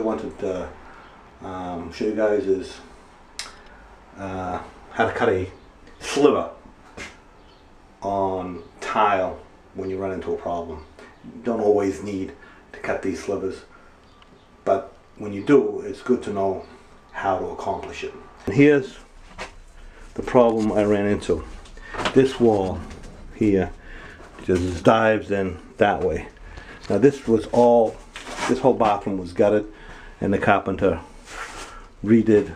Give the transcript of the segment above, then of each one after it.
wanted to show you guys is how to cut a sliver on tile when you run into a problem. You don't always need to cut these slivers, but when you do, it's good to know how to accomplish it. And here's the problem I ran into. This wall here just dives in that way. Now this whole bathroom was gutted, and the carpenter redid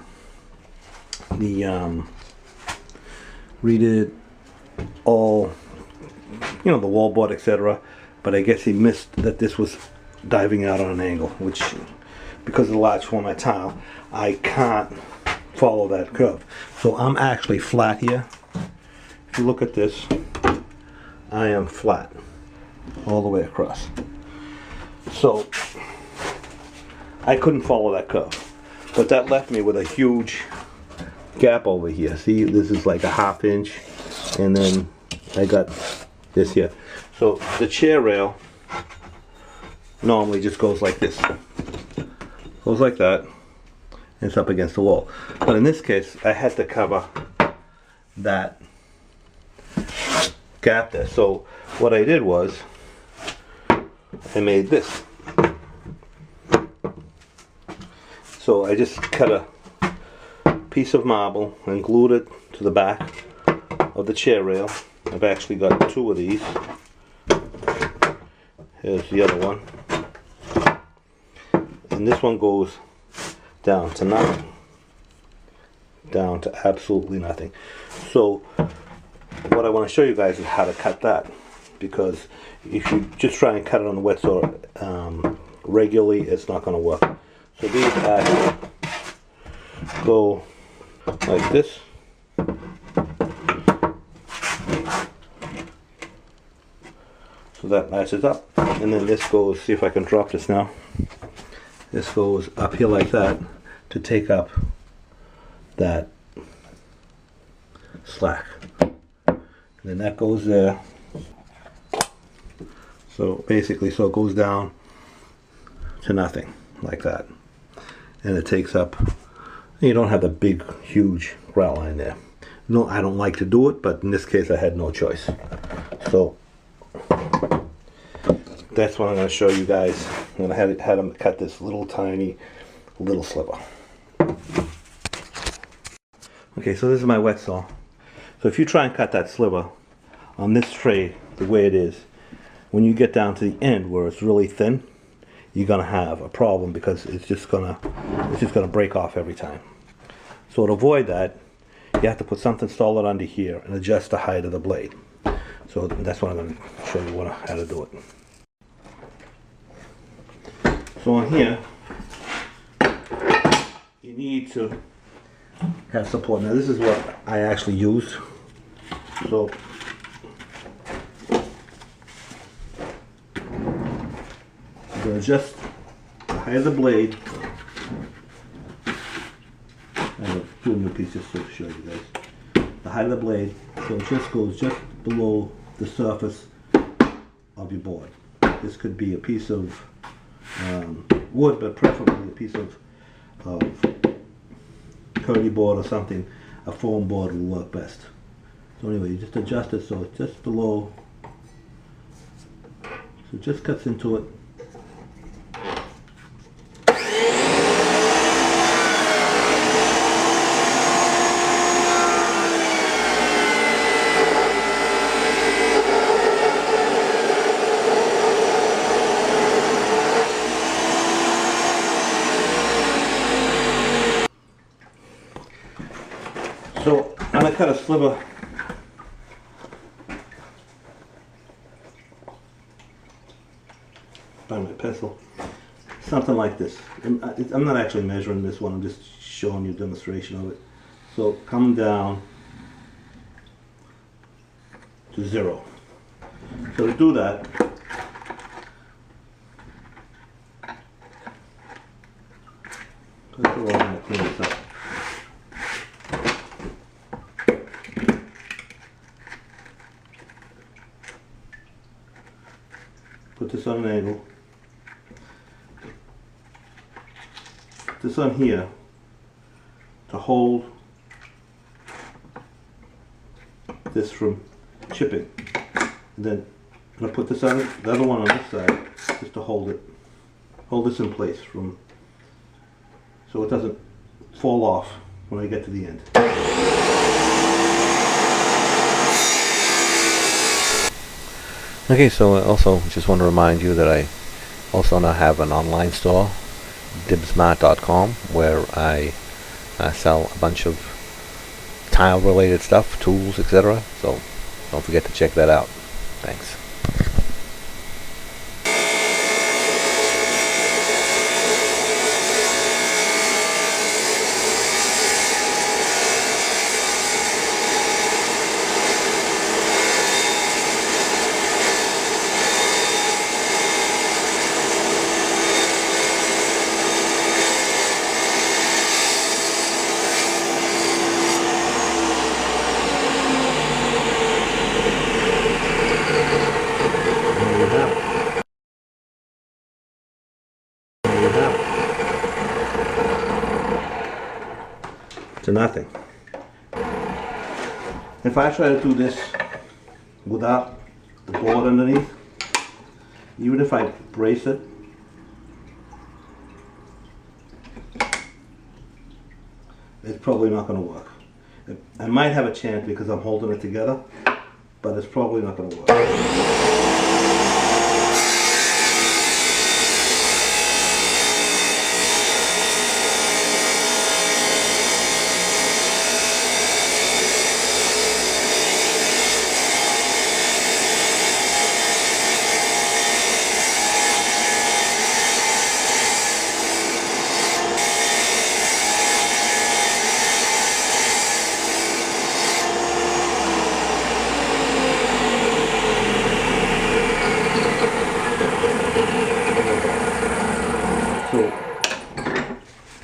all, you know, the wall board, etc. But I guess he missed that this was diving out on an angle, which, because of the large format tile, I can't follow that curve. So I'm actually flat here. If you look at this, I am flat all the way across. So I couldn't follow that curve, but that left me with a huge gap over here. See, this is like a ½ inch, and then I got this here. So the chair rail normally just goes like this, goes like that, and it's up against the wall. But in this case, I had to cover that gap there. So what I did was I made this. So I just cut a piece of marble and glued it to the back of the chair rail. I've actually got 2 of these. Here's the other one. And this one goes down to nothing. Down to absolutely nothing. So what I want to show you guys is how to cut that, because if you just try and cut it on the wet saw regularly, it's not going to work. So these actually go like this. So that matches up, and then this goes, see if I can drop this now, this goes up here like that to take up that slack, and then that goes there. So basically, so it goes down to nothing like that, and it takes up, you don't have the big huge grout line there. No, I don't like to do it, but in this case I had no choice. So that's what I'm going to show you guys. I'm going to have them cut this little tiny little sliver. Okay, so this is my wet saw. So if you try and cut that sliver on this tray the way it is, when you get down to the end where it's really thin, you're going to have a problem, because it's just going to break off every time. So to avoid that, you have to put something solid under here and adjust the height of the blade. So that's what I'm going to show you how to do it. So on here, you need to have support. Now this is what I actually used. So I'm going to adjust the height of the blade. I'll do a new piece just to show you guys. The height of the blade, so it just goes just below the surface of your board. This could be a piece of wood, but preferably a piece of curly board or something. A foam board will work best. So anyway, you just adjust it so it's just below, so it just cuts into it. So I'm going to cut a sliver by my pencil, something like this. I'm not actually measuring this one, I'm just showing you a demonstration of it. So come down to 0. So to do that, let's go ahead and clean this up. Put this on an angle. this on here to hold this from chipping. And then I'm going to put this on the other one on this side just to hold this in place from so it doesn't fall off when I get to the end. Okay, so I also just want to remind you that I also now have an online store, dibsmart.com, where I sell a bunch of tile related stuff, tools, etc. So don't forget to check that out. Thanks. To nothing. If I try to do this without the board underneath, even if I brace it, it's probably not going to work. I might have a chance because I'm holding it together, but it's probably not going to work.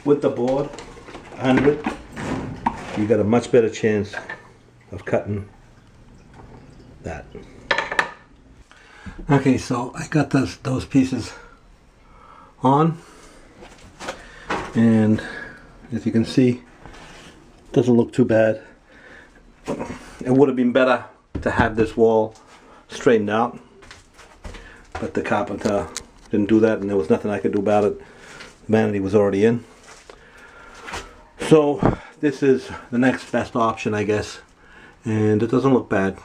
With the board 100, you got a much better chance of cutting that. Okay, so I got those pieces on, and as you can see, it doesn't look too bad. It would have been better to have this wall straightened out, but the carpenter didn't do that, and there was nothing I could do about it. The vanity was already in. So this is the next best option, I guess, and it doesn't look bad,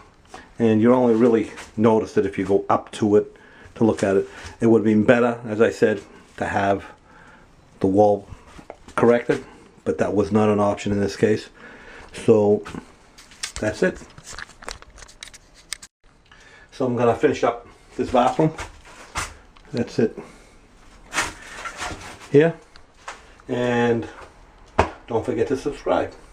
and you only really notice it if you go up to it to look at it. It would have been better, as I said, to have the wall corrected, but that was not an option in this case. So that's it. So I'm gonna finish up this bathroom. That's it here, and don't forget to subscribe.